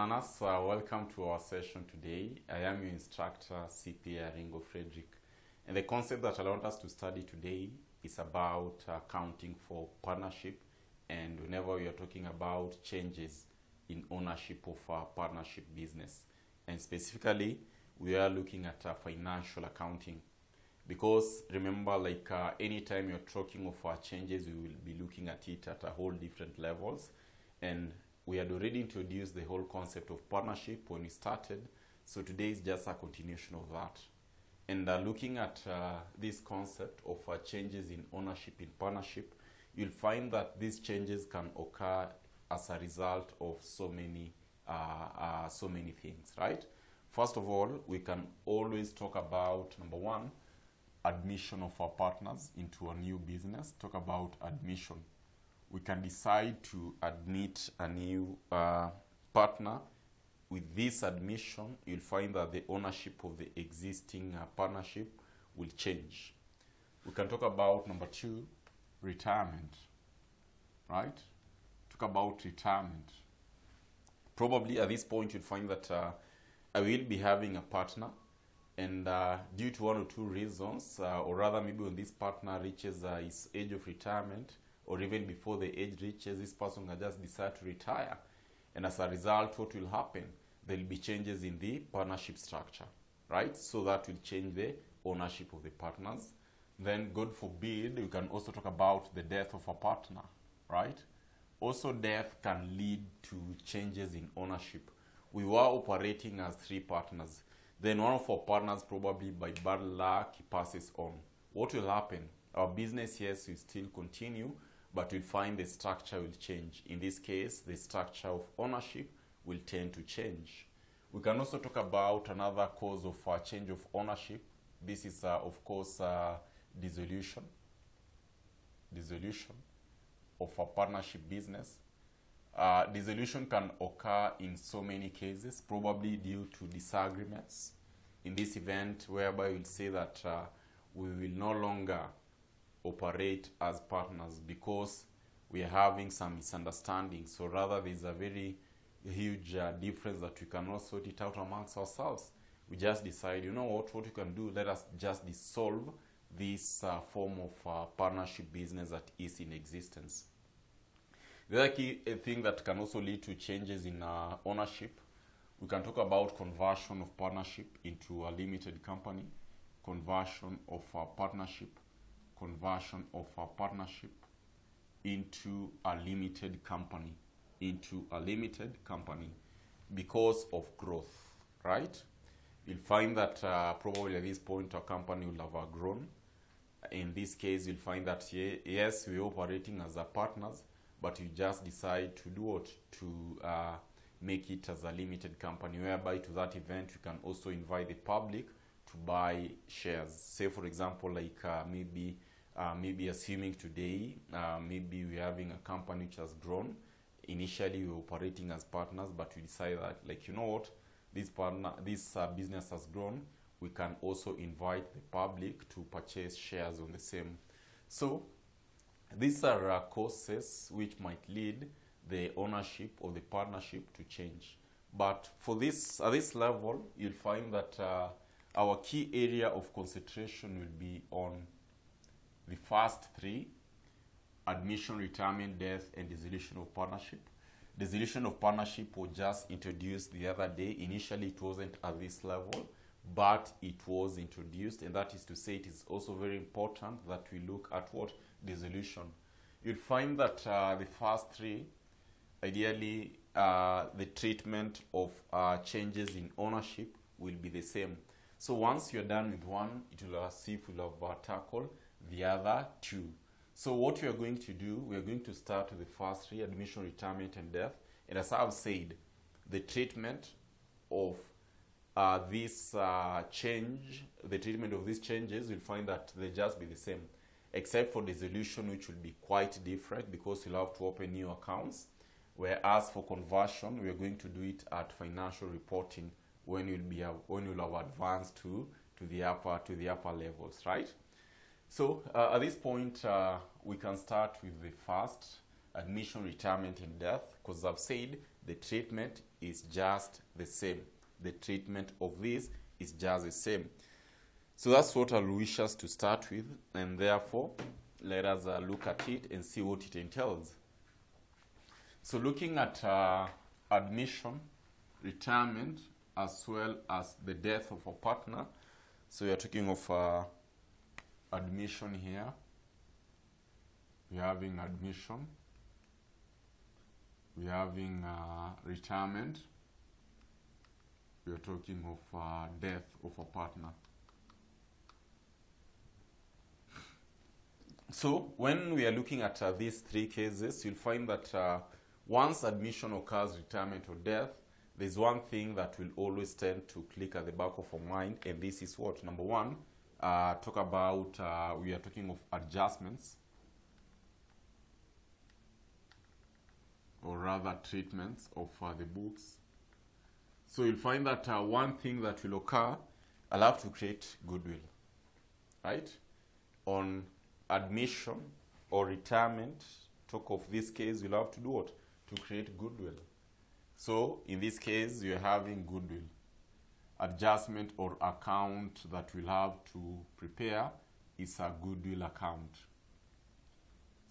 learners, welcome to our session today. I am your instructor, CPA Ringo Frederick. And the concept that I want us to study today is about accounting for partnership. And whenever we are talking about changes in ownership of a partnership business. And specifically, we are looking at financial accounting. Because remember, anytime you're talking of changes, we will be looking at it at a whole different levels. And we had already introduced the whole concept of partnership when we started. So today is just a continuation of that. And looking at this concept of changes in ownership in partnership, you'll find that these changes can occur as a result of so many things, right? First of all, we can always talk about, number one, admission of our partners into a new business. Talk about admission. We can decide to admit a new partner. With this admission, you'll find that the ownership of the existing partnership will change. We can talk about, number two, retirement, right? Talk about retirement. Probably at this point, you'll find that I will be having a partner, and due to one or two reasons, or rather maybe when this partner reaches his age of retirement, or even before the age reaches, this person can just decide to retire. And as a result, what will happen? There will be changes in the partnership structure, right? So that will change the ownership of the partners. Then, God forbid, we can also talk about the death of a partner, right? Also, death can lead to changes in ownership. We were operating as three partners. Then one of our partners, probably by bad luck, he passes on. What will happen? Our business, yes, will still continue, but we'll find the structure will change. In this case, the structure of ownership will tend to change. We can also talk about another cause of change of ownership. This is, of course, dissolution. Dissolution of a partnership business. Dissolution can occur in so many cases, probably due to disagreements. In this event, whereby we'll say that we will no longer operate as partners because we are having some misunderstandings. So rather, there's a very huge difference that we cannot sort it out amongst ourselves. We just decide, you know what we can do, let us just dissolve this form of partnership business that is in existence. The other key thing that can also lead to changes in ownership, we can talk about conversion of partnership into a limited company, conversion of a partnership into a limited company, because of growth, right? You'll find that probably at this point our company will have grown. In this case, you'll find that yes, we're operating as partners, but you just decide to do what? To make it as a limited company, whereby to that event you can also invite the public to buy shares. Say, for example, maybe assuming today, maybe we're having a company which has grown. Initially, we're operating as partners, but we decide that, you know what, this business has grown. We can also invite the public to purchase shares on the same. So these are causes which might lead the ownership of the partnership to change. But for this, at this level, you'll find that our key area of concentration will be on the first three: admission, retirement, death, and dissolution of partnership. Dissolution of partnership was just introduced the other day. Initially, it wasn't at this level, but it was introduced, and that is to say it is also very important that we look at what? Dissolution. You'll find that the first three, ideally, the treatment of changes in ownership will be the same. So once you're done with one, it will see if we'll have tackled the other two. So what we are going to do, we are going to start with the first three: admission, retirement, and death. And as I've said, the treatment of this change, the treatment of these changes, you'll find that they just be the same, except for dissolution, which will be quite different because you'll have to open new accounts. Whereas for conversion, we are going to do it at financial reporting when you'll have advanced to the upper levels, right? So at this point, we can start with the first, admission, retirement, and death, because I've said The treatment is just the same. The treatment of this is just the same. So that's what I'll wish us to start with, and therefore let us look at it and see what it entails. So looking at admission, retirement, as well as the death of a partner. So we are talking of admission here. We're having admission. We're having retirement. We're talking of death of a partner. So when we are looking at these three cases, you'll find that once admission occurs, retirement or death, there's one thing that will always tend to click at the back of our mind, and this is what? Number one, talk about, we are talking of adjustments, or rather treatments of the books. So you'll find that one thing that will occur, I'll have to create goodwill, right? On admission or retirement, talk of this case, you'll have to do what? To create goodwill. So in this case, you're having goodwill. Adjustment or account that we'll have to prepare is a goodwill account.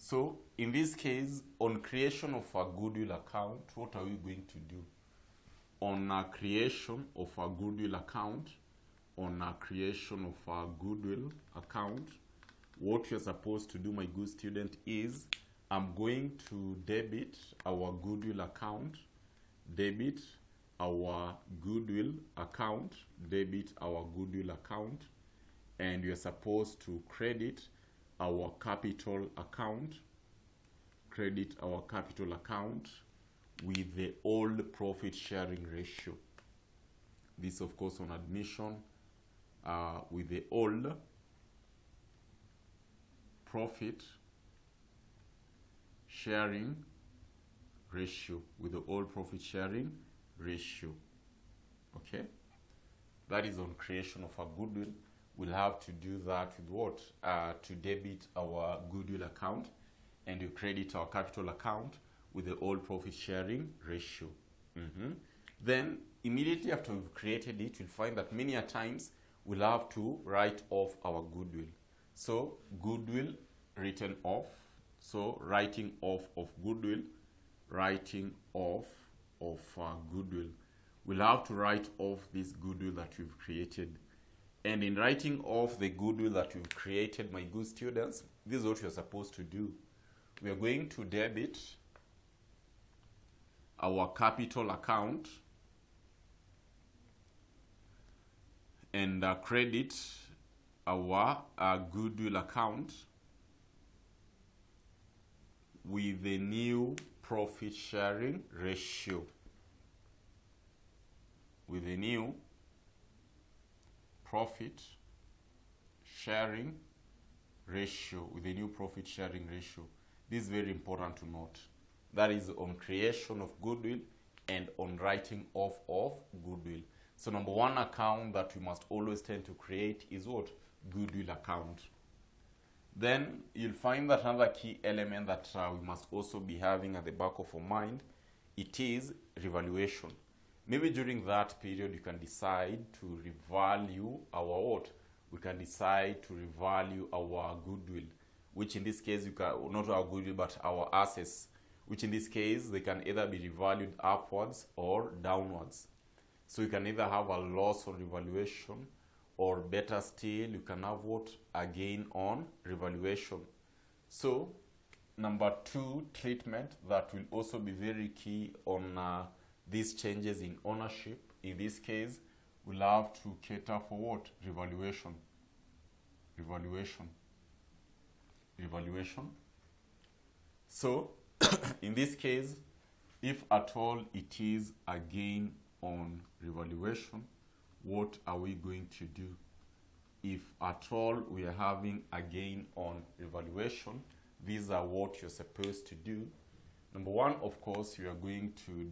So in this case, on creation of a goodwill account, what are we going to do? On a creation of a goodwill account, what you're supposed to do, my good student, is I'm going to debit our goodwill account, debit our goodwill account, and you're supposed to credit our capital account, with the old profit sharing ratio. This, of course, on admission, with the old profit sharing ratio, okay? That is on creation of a goodwill. We'll have to do that with what? To debit our goodwill account, and you credit our capital account with the old profit sharing ratio. Then immediately after we've created it, you'll find that many a times we'll have to write off our goodwill. So goodwill written off. So writing off of goodwill, goodwill. We'll have to write off this goodwill that we've created. And in writing off the goodwill that we've created, my good students, this is what you're supposed to do. We are going to debit our capital account and credit our goodwill account with the new profit sharing ratio. This is very important to note. That is on creation of goodwill and on writing off of goodwill. So number one account that we must always tend to create is what? Goodwill account. Then you'll find that another key element that we must also be having at the back of our mind, it is revaluation. Maybe during that period you can decide to revalue our what? We can decide to revalue our goodwill, which in this case, you can, not our goodwill, but our assets, which in this case, they can either be revalued upwards or downwards. So you can either have a loss on revaluation, or better still, you can have what? A gain on revaluation. So number two treatment that will also be very key on these changes in ownership. In this case, we'll have to cater for what? Revaluation. So in this case, if at all it is a gain on revaluation, what are we going to do? If at all we are having a gain on revaluation, these are what you're supposed to do. Number one, of course, you are going to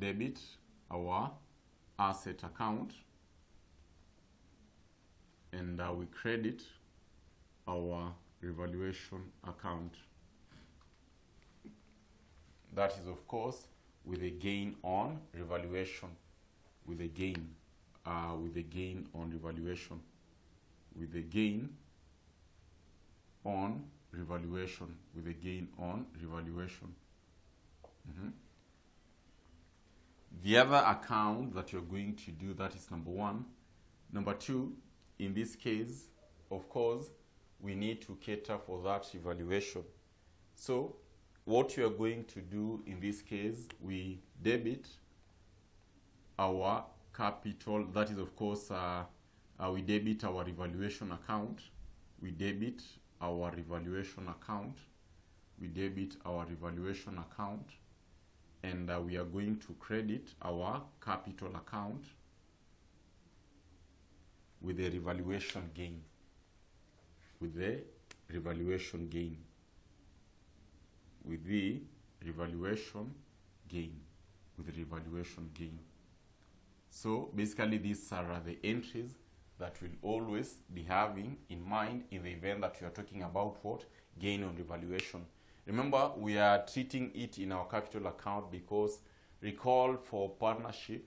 debit our asset account, and we credit our revaluation account. That is, of course, with a gain on revaluation. With a gain on revaluation. With a gain on revaluation. With a gain on revaluation. The other account that you're going to do, that is number one. Number two, in this case, of course, we need to cater for that revaluation. So what you are going to do in this case, we debit our capital. That is, of course, we debit our revaluation account. We debit our revaluation account. We debit our revaluation account. And we are going to credit our capital account with the revaluation gain. With the revaluation gain. With the revaluation gain. With the revaluation gain. So basically these are the entries that we'll always be having in mind in the event that we are talking about what? Gain on revaluation. Remember, we are treating it in our capital account because recall, for partnership,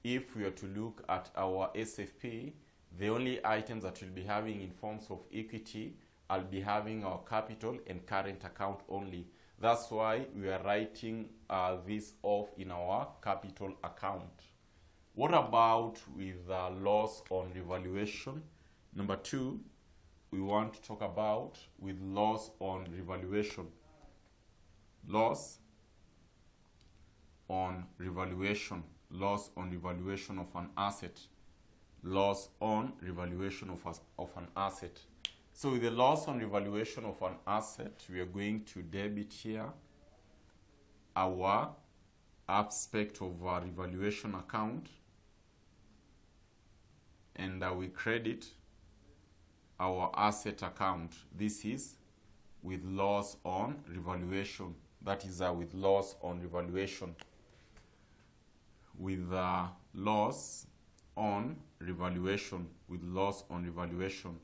if we are to look at our SFP, the only items that we'll be having in forms of equity, I'll be having our capital and current account only. That's why we are writing this off in our capital account. What about with loss on revaluation? Number two, we want to talk about with loss on revaluation. Loss on revaluation. Loss on revaluation of an asset. Loss on revaluation of an asset. So with the loss on revaluation of an asset, we are going to debit here our aspect of our revaluation account, and we credit our asset account. This is with loss on revaluation. That is with loss on revaluation. With loss on revaluation. With loss on revaluation.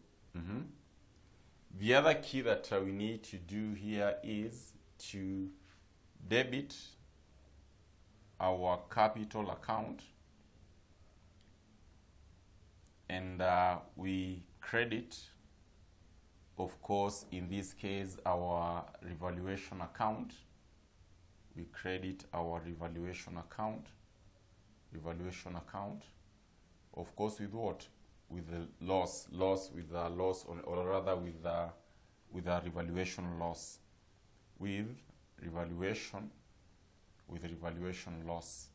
The other key that we need to do here is to debit our capital account, and we credit, of course, in this case, our revaluation account. We credit our revaluation account. Revaluation account. Of course, with what? With the loss. With the loss, or rather with a revaluation loss. With revaluation loss.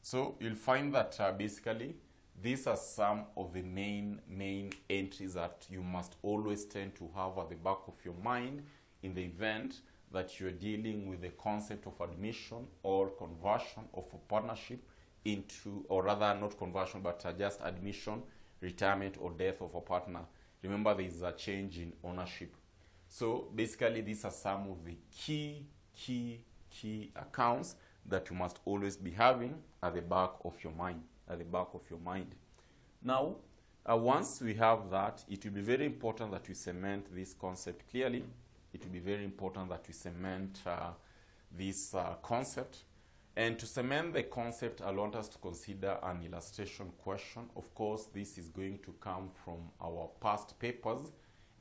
So you'll find that basically these are some of the main entries that you must always tend to have at the back of your mind in the event that you're dealing with the concept of admission or conversion of a partnership into, or rather not conversion, but just admission, retirement, or death of a partner. Remember, there is a change in ownership. So basically these are some of the key accounts that you must always be having at the back of your mind. At the back of your mind. Now, once we have that, it will be very important that we cement this concept clearly. It will be very important that we cement this concept. And to cement the concept, I want us to consider an illustration question. Of course, this is going to come from our past papers.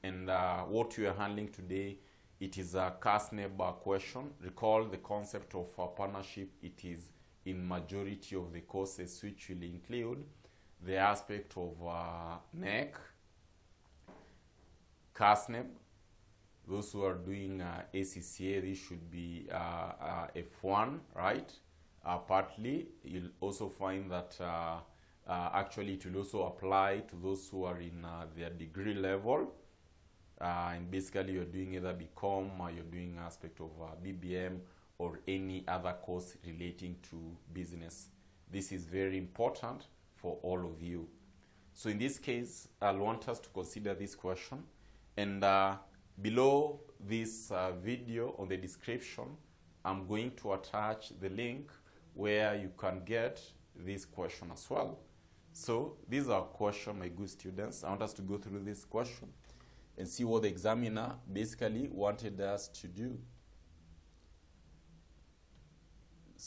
And what we are handling today, it is a CASNEB question. Recall the concept of partnership. It is in majority of the courses, which will include the aspect of NEC, CASNEB. Those who are doing ACCA, this should be F1, right? Partly, you'll also find that actually it will also apply to those who are in their degree level. And basically you're doing either BCom or you're doing aspect of BBM or any other course relating to business. This is very important for all of you. So in this case, I'll want us to consider this question. And below this video, on the description, I'm going to attach the link where you can get this question as well. So this is our question, my good students. I want us to go through this question and see what the examiner basically wanted us to do.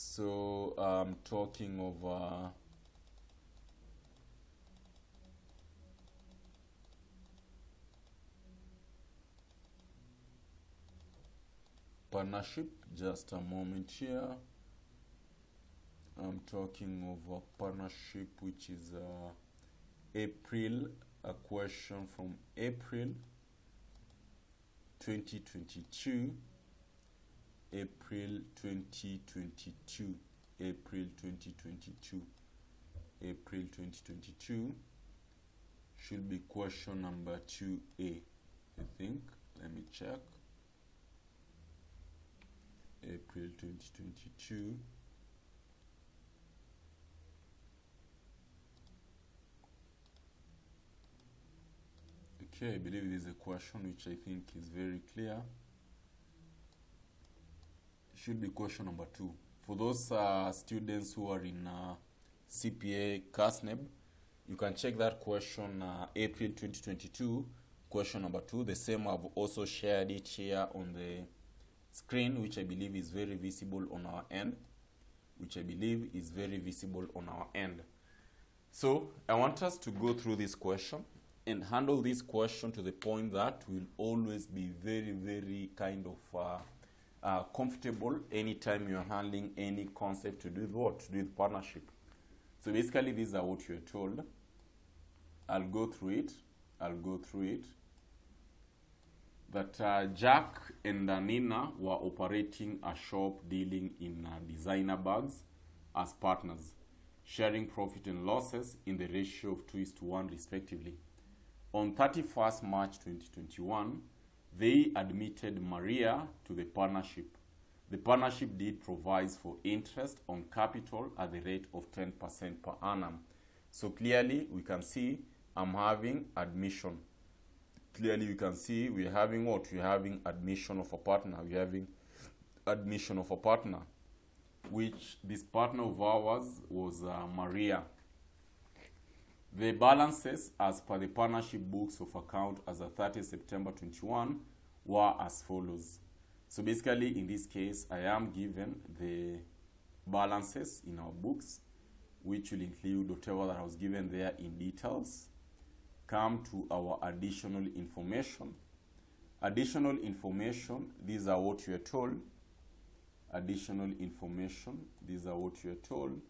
So I'm talking of partnership. Just a moment here. I'm talking of a partnership which is April, a question from April 2022. April 2022. April 2022. April 2022 should be question number 2A, I think. Let me check. April 2022. Okay, I believe this is a question which I think is very clear. Should be question number 2. For those students who are in CPA CASNEB, you can check that question, April 2022, question number 2. The same, I've also shared it here on the screen, which I believe is very visible on our end. So I want us to go through this question and handle this question to the point that we'll always be very, very kind of comfortable anytime you're handling any concept to do with what? To do with partnership. So basically, these are what you're told. I'll go through it. That Jack and Nina were operating a shop dealing in designer bags as partners, sharing profit and losses in the ratio of 2:1 respectively. On 31st March 2021, they admitted Maria to the partnership. The partnership deed provides for interest on capital at the rate of 10% per annum. So clearly we can see I'm having admission. Clearly you can see we're having what? We're having admission of a partner. We're having admission of a partner, which this partner of ours was Maria. The balances as per the partnership books of account as of 30 September 21 were as follows. So basically in this case, I am given the balances in our books, which will include whatever that I was given there in details. Come to our additional information. Additional information, these are what you are told. Additional information, these are what you are told.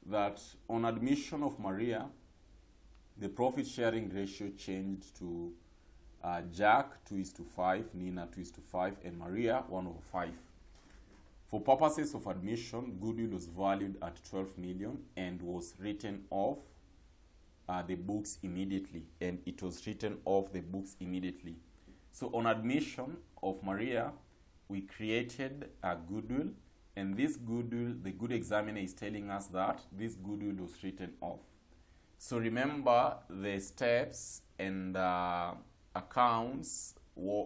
That on admission of Maria, the profit sharing ratio changed to Jack 2:5, Nina 2:5, and Maria 1/5. For purposes of admission, Goodwill was valued at 12 million and was written off the books immediately. So on admission of Maria, we created a Goodwill, and this Goodwill, the good examiner is telling us that this Goodwill was written off. So remember the steps and accounts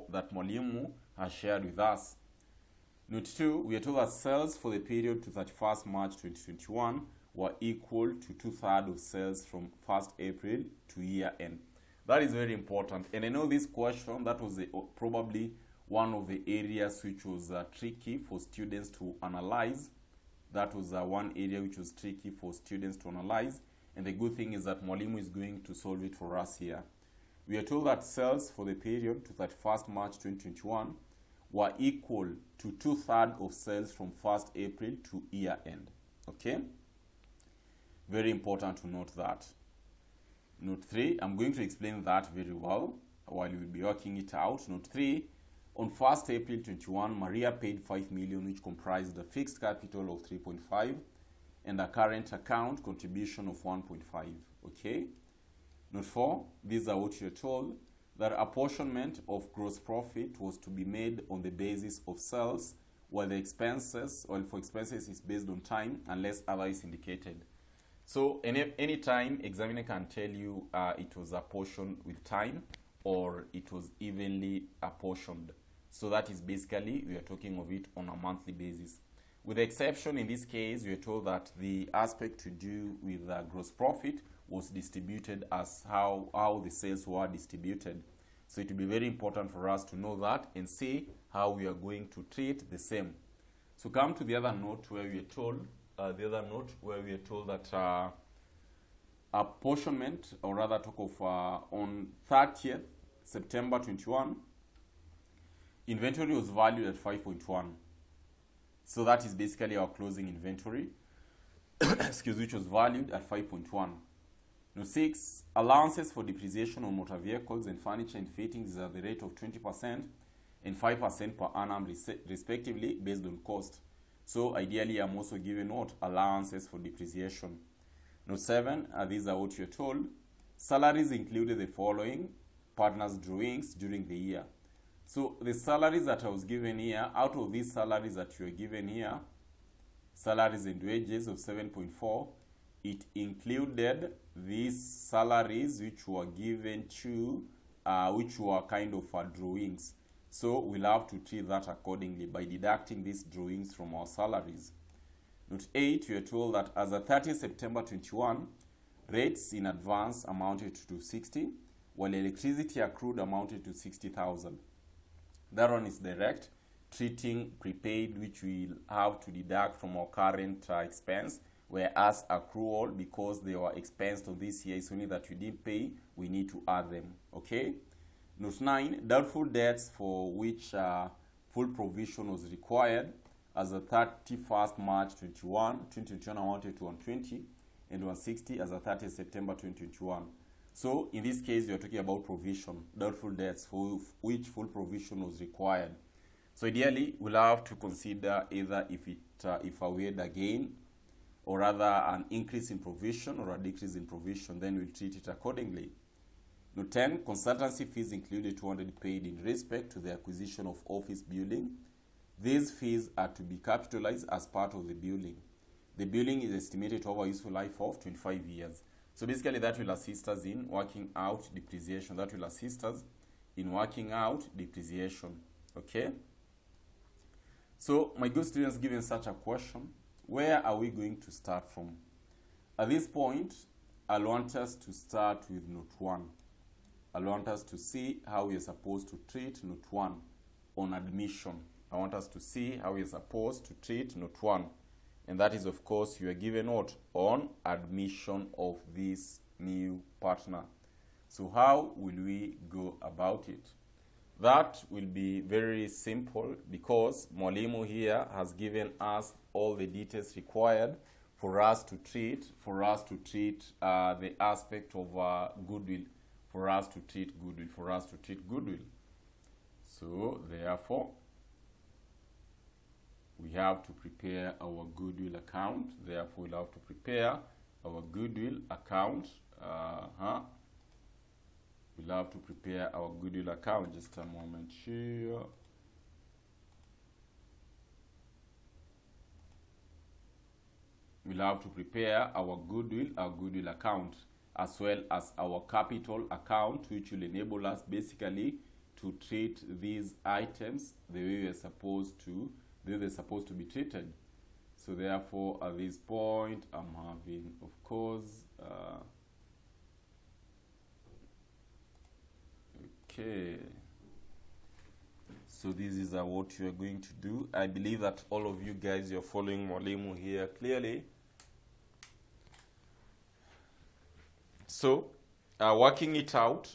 that Mwalimu has shared with us. Note 2, we are told that sales for the period to 31st March 2021 were equal to 2/3 of sales from 1st April to year end. That is very important. And I know this question, that was probably one of the areas which was tricky for students to analyze. That was one area which was tricky for students to analyze. And the good thing is that Mwalimu is going to solve it for us here. We are told that sales for the period to 31st March 2021 were equal to 2/3 of sales from 1st April to year end. Okay? Very important to note that. Note 3, I'm going to explain that very well while you will be working it out. Note 3, on 1st April 21, Maria paid 5 million, which comprised a fixed capital of 3.5 and a current account contribution of 1.5. Okay? Note 4, these are what you're told, that apportionment of gross profit was to be made on the basis of sales, while for expenses is based on time unless otherwise indicated. So any time examiner can tell you it was apportioned with time or it was evenly apportioned. So that is basically, we are talking of it on a monthly basis. With the exception in this case, we are told that the aspect to do with gross profit was distributed as how the sales were distributed. So it will be very important for us to know that and see how we are going to treat the same. So come to the other note where we are told, that apportionment, or rather talk of on 30th September 21, inventory was valued at 5.1. So that is basically our closing inventory, which was valued at 5.1. Now 6, allowances for depreciation on motor vehicles and furniture and fittings is at the rate of 20% and 5% per annum respectively based on cost. So ideally I'm also given what? Allowances for depreciation. Now 7, these are what you're told. Salaries included the following: partners' drawings during the year. So the salaries that I was given here, out of these salaries that you are given here, salaries and wages of 7.4, it included these salaries which were given to, which were kind of drawings. So we'll have to treat that accordingly by deducting these drawings from our salaries. Note 8, we are told that as of 30 September 21, rates in advance amounted to 60, while electricity accrued amounted to 60,000. That one is direct, treating prepaid, which we'll have to deduct from our current expense, whereas accrual, because they were expensed of this year, it's only that we didn't pay, we need to add them, okay? Note 9, doubtful debts for which full provision was required as of 31st March 2021 amounted to 120 and 160 as of 30 September 2021. So in this case, we are talking about provision, doubtful debts for which full provision was required. So ideally, we'll have to consider either if we had a gain, or rather an increase in provision or a decrease in provision, then we'll treat it accordingly. Note 10, consultancy fees included 200 paid in respect to the acquisition of office building. These fees are to be capitalized as part of the building. The building is estimated to have a useful life of 25 years. So basically that will assist us in working out depreciation. Okay? So my good students, given such a question, where are we going to start from? At this point, I want us to start with note 1. I want us to see how we are supposed to treat note 1 on admission. I want us to see how we are supposed to treat note 1. And that is, of course, you are given note on admission of this new partner. So how will we go about it? That will be very simple because Mwalimu here has given us all the details required for us to treat the aspect of goodwill, for us to treat goodwill. So therefore, we have to prepare our goodwill account. Therefore, we'll have to prepare our goodwill account. We'll have to prepare our goodwill account. Just a moment here. We'll have to prepare our goodwill account, as well as our capital account, which will enable us basically to treat these items the way they're supposed to be treated. So therefore, at this point, I'm having, of course, okay. So this is what you are going to do. I believe that all of you guys, you're following Mwalimu here clearly. So, working it out,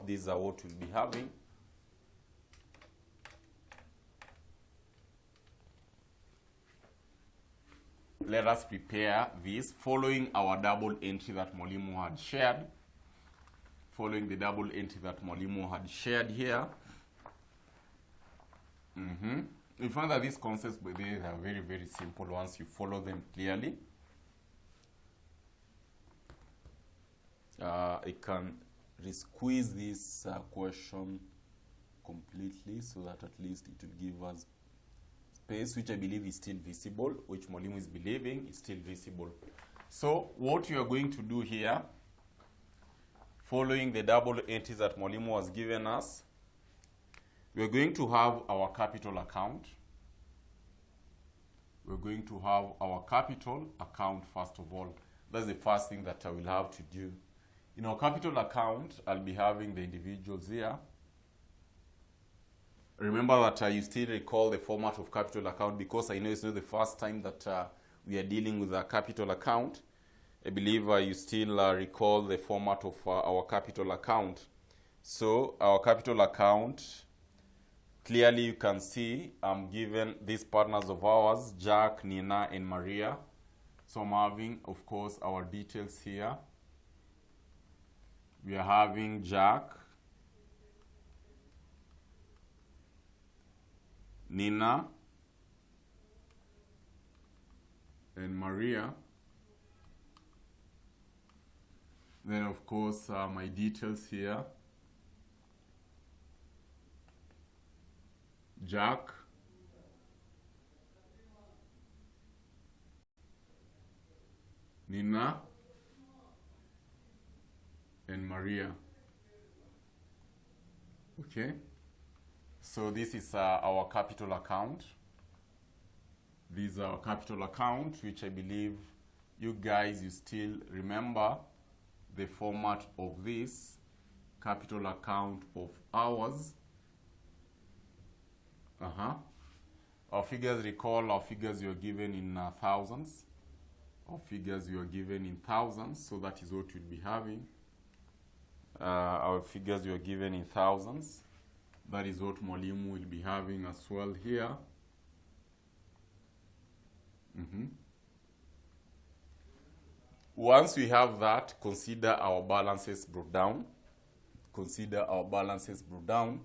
these are what we'll be having. Let us prepare this following our double entry that Mwalimu had shared. Following the double entry that Mwalimu had shared here. We find that these concepts, by the way, are very, very simple once you follow them clearly. I can re-squeeze this question completely so that at least it will give us space, which I believe is still visible, which Mwalimu is believing is still visible. So what you are going to do here, following the double entries that Mwalimu has given us, we are going to have our capital account. We're going to have our capital account first of all. That's the first thing that I will have to do. In our capital account, I'll be having the individuals here. Remember that you still recall the format of capital account, because I know it's not the first time that we are dealing with a capital account. I believe you still recall the format of our capital account. So our capital account, clearly you can see I'm given these partners of ours, Jack, Nina, and Maria. So I'm having, of course, our details here. We are having Jack, Nina, and Maria. Then, of course, my details here. Jack, Nina, and Maria. Okay, so this is our capital account. This is our capital account, which I believe you guys, you still remember the format of this capital account of ours. Our figures, recall our figures you are given in thousands. Our figures you are given in thousands, so that is what we'll be having. Our figures you are given in thousands. That is what Mwalimu will be having as well here. Once we have that, consider our balances brought down. Consider our balances brought down.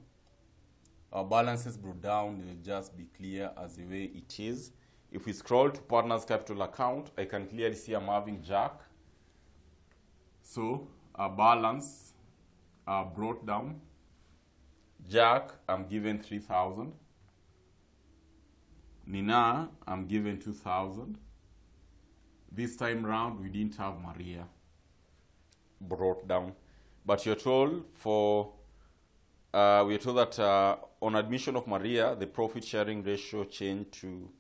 Our balances brought down will just be clear as the way it is. If we scroll to partners capital account, I can clearly see I'm having Jack. So our balance brought down. Jack, I'm given 3,000. Nina, I'm given 2,000. This time round, we didn't have Maria brought down. But you're told we're told that on admission of Maria, the profit sharing ratio changed to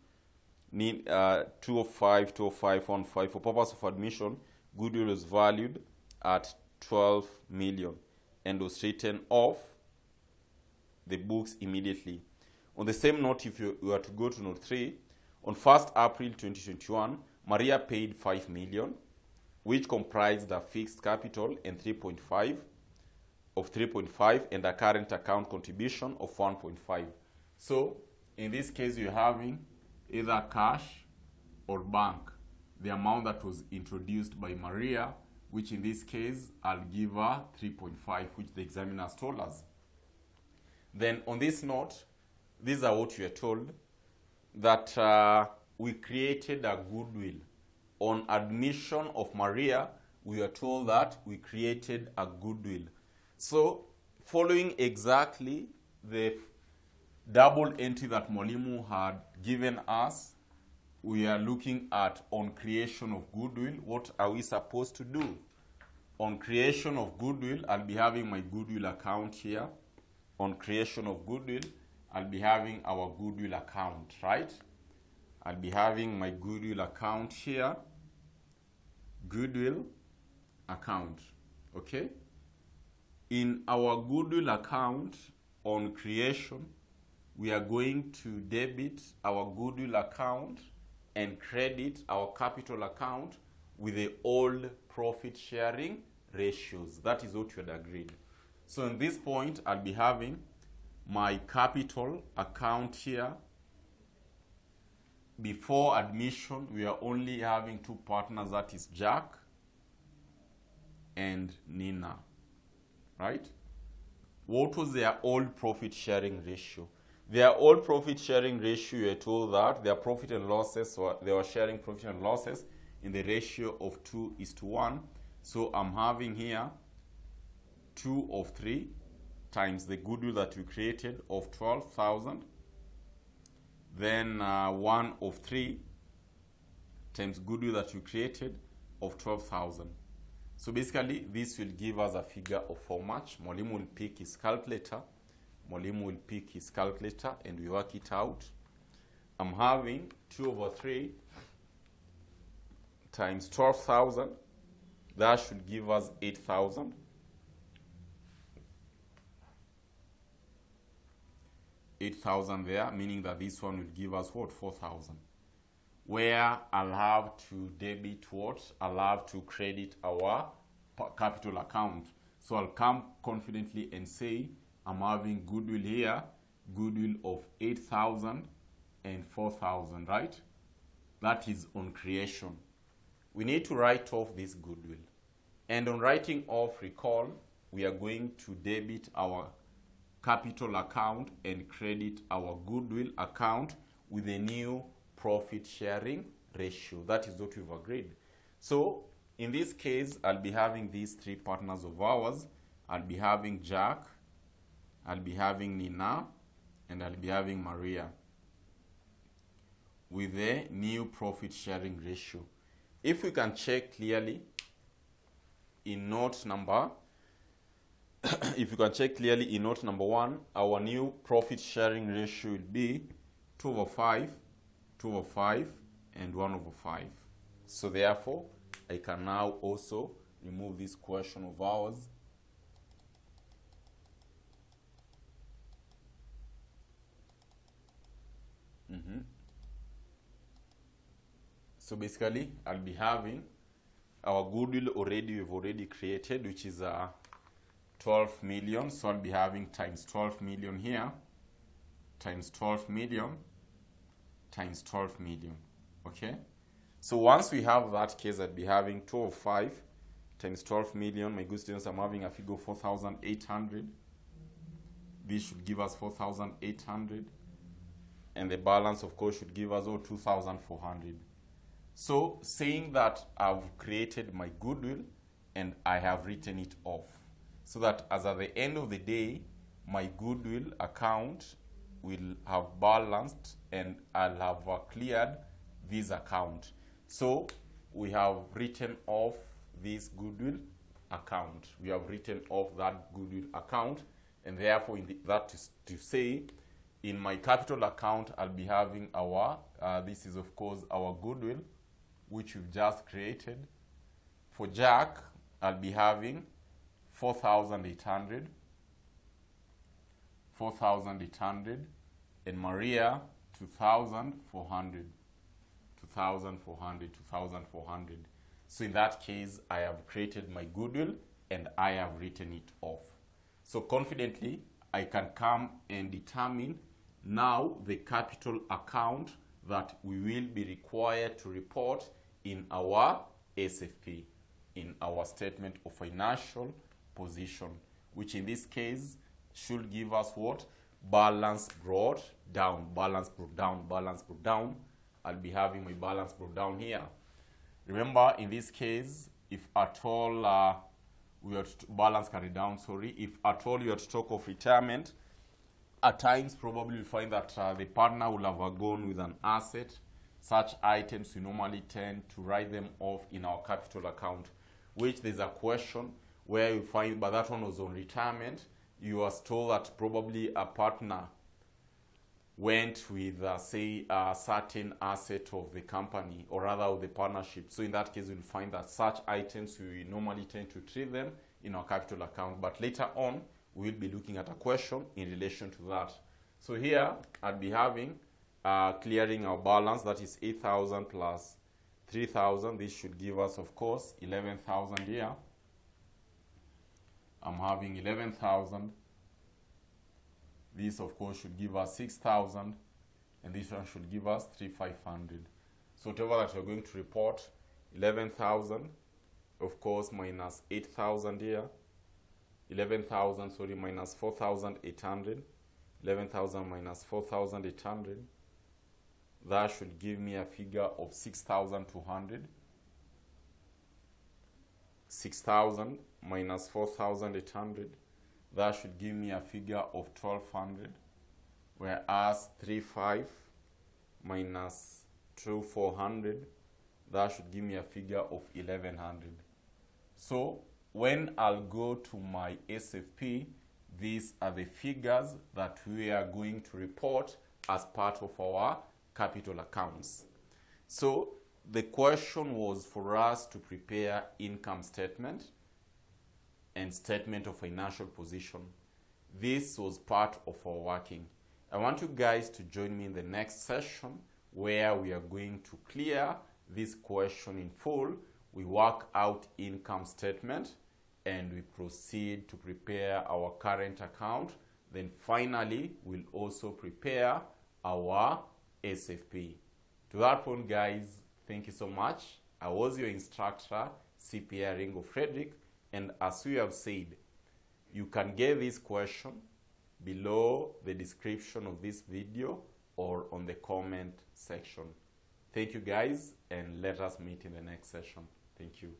205, 205, 15. For purpose of admission, Goodwill was valued at 12 million and was written off the books immediately. On the same note, if you were to go to note 3, on 1st April 2021, Maria paid 5 million, which comprised a fixed capital and 3.5 and a current account contribution of 1.5. So in this case, you're having either cash or bank, the amount that was introduced by Maria, which in this case, I'll give her 3.5, which the examiners told us. Then on this note, these are what we are told, that we created a goodwill. On admission of Maria, we are told that we created a goodwill. So following exactly the double entry that Mwalimu had given us, we are looking at on creation of goodwill. What are we supposed to do? On creation of goodwill, I'll be having my goodwill account here. On creation of goodwill, I'll be having our goodwill account, right? I'll be having my goodwill account here. Goodwill account, okay? In our goodwill account, on creation, we are going to debit our goodwill account and credit our capital account with the old profit sharing ratios. That is what we had agreed. So in this point, I'll be having my capital account here. Before admission, we are only having two partners, that is Jack and Nina, right? What was their old profit sharing ratio? Their old profit sharing ratio, you are told that their profit and losses, or they were sharing profit and losses in the ratio of 2:1. So I'm having here 2 of 3 times the goodwill that we created of 12,000. Then 1 of 3 times goodwill that we created of 12,000. So basically, this will give us a figure of how much. Mwalimu will pick his calculator. Mwalimu will pick his calculator and we work it out. I'm having 2/3 times 12,000. That should give us 8,000. 8,000 there, meaning that this one will give us what? 4,000. Where I'll have to debit what? I'll have to credit our capital account. So I'll come confidently and say I'm having goodwill here, goodwill of 8,000 and 4,000, right? That is on creation. We need to write off this goodwill. And on writing off, recall, we are going to debit our capital account and credit our goodwill account with a new profit sharing ratio. That is what we've agreed. So in this case, I'll be having these three partners of ours. I'll be having Jack, I'll be having Nina, and I'll be having Maria with a new profit sharing ratio. If we can check clearly in note number if you can check clearly in note number 1, our new profit sharing ratio will be 2/5, 2/5, and 1/5. So therefore, I can now also remove this question of ours. So basically, I'll be having our goodwill we've already created, which is 12 million. So I'll be having times 12 million here, times 12 million, times 12 million. Okay? So once we have that case, I'll be having 2/5 times 12 million. My good students, I'm having a figure of 4,800. This should give us 4,800. And the balance, of course, should give us 2,400. So saying that I've created my goodwill and I have written it off, so that as at the end of the day, my goodwill account will have balanced and I'll have cleared this account. So we have written off this goodwill account. We have written off that goodwill account, and therefore that is to say, in my capital account, I'll be having our, this is of course our goodwill, which we've just created. For Jack, I'll be having 4,800, 4,800, and Maria, 2,400, 2,400, 2,400. So in that case, I have created my goodwill and I have written it off. So confidently, I can come and determine now the capital account that we will be required to report in our SFP, in our statement of financial position, which in this case should give us what? Balance brought down, balance brought down, balance brought down. I'll be having my balance brought down here. Remember, in this case, if at all we are to balance carried down, if at all you are to talk of retirement, at times probably you find that the partner will have gone with an asset. Such items we normally tend to write them off in our capital account, which there's a question where you find, but that one was on retirement. You was told that probably a partner went with, say, a certain asset of the company, or rather of the partnership. So in that case, you'll find that such items, we normally tend to treat them in our capital account. But later on, we'll be looking at a question in relation to that. So here, I'd be having clearing our balance, that is 8,000 plus 3,000. This should give us, of course, 11,000 here. I'm having 11,000. This, of course, should give us 6,000. And this one should give us 3,500. So whatever that you're going to report, 11,000, of course, minus 8,000 here. 11,000, sorry, minus 4,800. 11,000 minus 4,800. That should give me a figure of 6,200. 6,000 minus 4,800. That should give me a figure of 1,200. Whereas 3,500 minus 2,400, that should give me a figure of 1,100. So when I'll go to my SFP, these are the figures that we are going to report as part of our capital accounts. So the question was for us to prepare income statement and statement of financial position. This was part of our working. I want you guys to join me in the next session where we are going to clear this question in full. We work out income statement and we proceed to prepare our current account. Then finally, we'll also prepare our SFP. To that point, guys, thank you so much. I was your instructor, CPA Ringo Frederick, and as we have said, you can get this question below the description of this video or on the comment section. Thank you guys, and let us meet in the next session. Thank you.